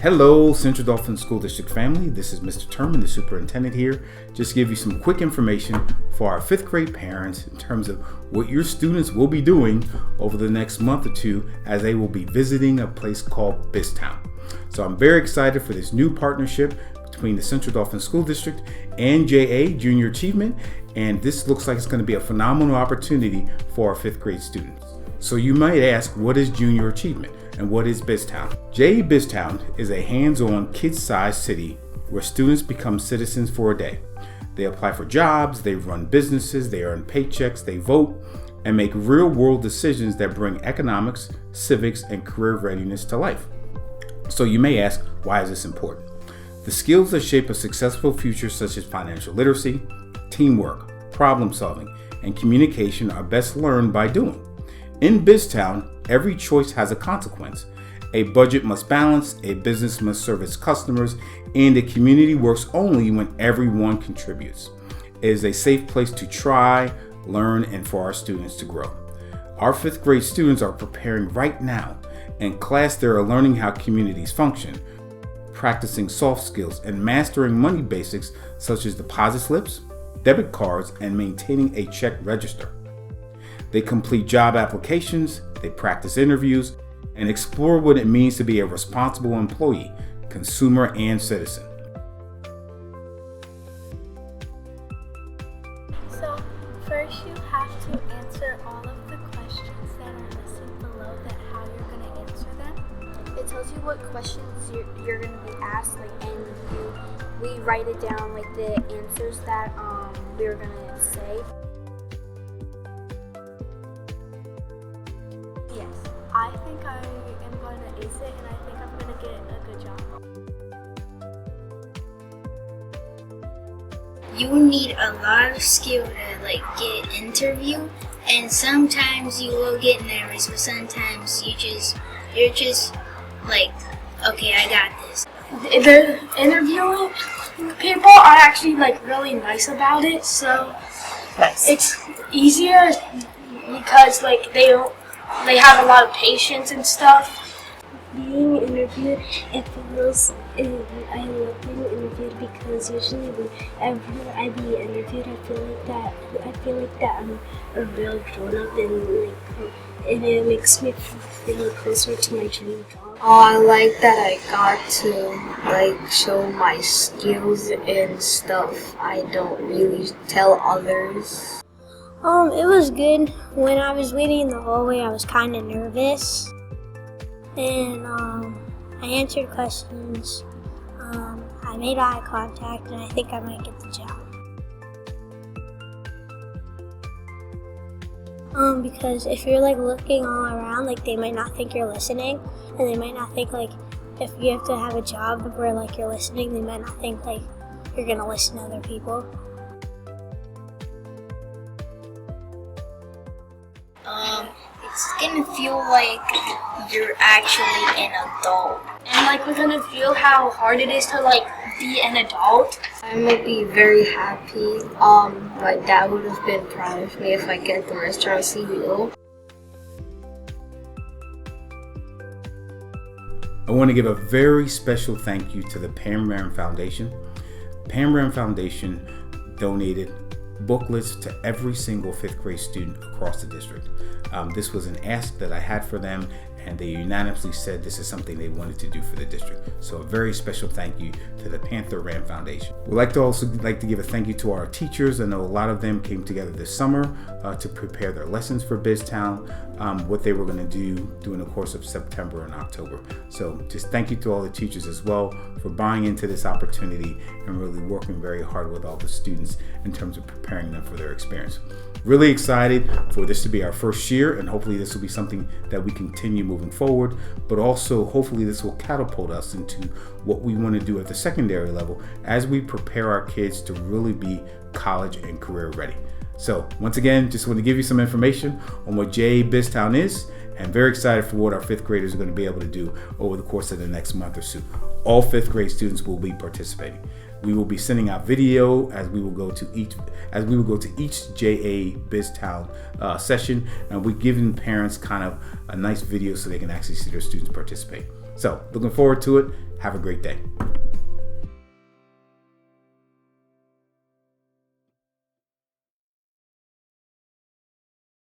Hello, Central Dauphin School District family. This is Mr. Turman, the superintendent here. Just to give you some quick information for our 5th grade parents in terms of what your students will be doing over the next month or two as they will be visiting a place called BizTown. So I'm very excited for this new partnership between the Central Dauphin School District and JA Junior Achievement, and this looks like it's going to be a phenomenal opportunity for our 5th grade students. So you might ask, what is Junior Achievement and what is BizTown? JA BizTown is a hands-on, kid-sized city where students become citizens for a day. They apply for jobs, they run businesses, they earn paychecks, they vote, and make real-world decisions that bring economics, civics, and career readiness to life. So you may ask, why is this important? The skills that shape a successful future, such as financial literacy, teamwork, problem solving, and communication, are best learned by doing. In BizTown, every choice has a consequence. A budget must balance, a business must serve its customers, and a community works only when everyone contributes. It is a safe place to try, learn, and for our students to grow. Our 5th grade students are preparing right now. In class, they are learning how communities function, practicing soft skills, and mastering money basics such as deposit slips, debit cards, and maintaining a check register. They complete job applications, they practice interviews, and explore what it means to be a responsible employee, consumer, and citizen. So first you have to answer all of the questions that are listed below, that how you're going to answer them. It tells you what questions you're going to be asked, and we write it down, like the answers that we're going to say. Yes, I think I am going to ace it, and I think I'm going to get a good job. You need a lot of skill to get interview, and sometimes you will get nervous, but sometimes you're just like, okay, I got this. The interviewing people are actually really nice about it, so it's easier because they have a lot of patience and stuff. Being interviewed, I love being interviewed because usually whenever I be interviewed, I feel like that I'm a real grown up, and it makes me feel closer to my dream job. Oh, I like that I got to show my skills and stuff I don't really tell others. It was good. When I was waiting in the hallway, I was kind of nervous, and I answered questions. I made eye contact, and I think I might get the job. Because if you're looking all around, they might not think you're listening, and they might not think if you have to have a job where you're listening, they might not think you're gonna listen to other people. It's gonna feel like you're actually an adult. And we're gonna feel how hard it is to be an adult. I'm gonna be very happy. My dad would have been proud of me if I get the restaurant CEO. I want to give a very special thank you to the Pam Ram Foundation. Pam Ram Foundation donated booklets to every single 5th grade student across the district. This was an ask that I had for them, and they unanimously said this is something they wanted to do for the district. So a very special thank you to the Panther Ram Foundation. We'd like to give a thank you to our teachers. I know a lot of them came together this summer to prepare their lessons for BizTown, what they were going to do during the course of September and October. So just thank you to all the teachers as well for buying into this opportunity and really working very hard with all the students in terms of preparing them for their experience. Really excited for this to be our first year, and hopefully this will be something that we continue moving forward, but also hopefully this will catapult us into what we want to do at the secondary level as we prepare our kids to really be college and career ready. So once again, just want to give you some information on what JA BizTown is, and very excited for what our 5th graders are going to be able to do over the course of the next month or so. All 5th grade students will be participating. We will be sending out video as we will go to each JA BizTown session, and we're giving parents kind of a nice video so they can actually see their students participate. So looking forward to it, Have a great day.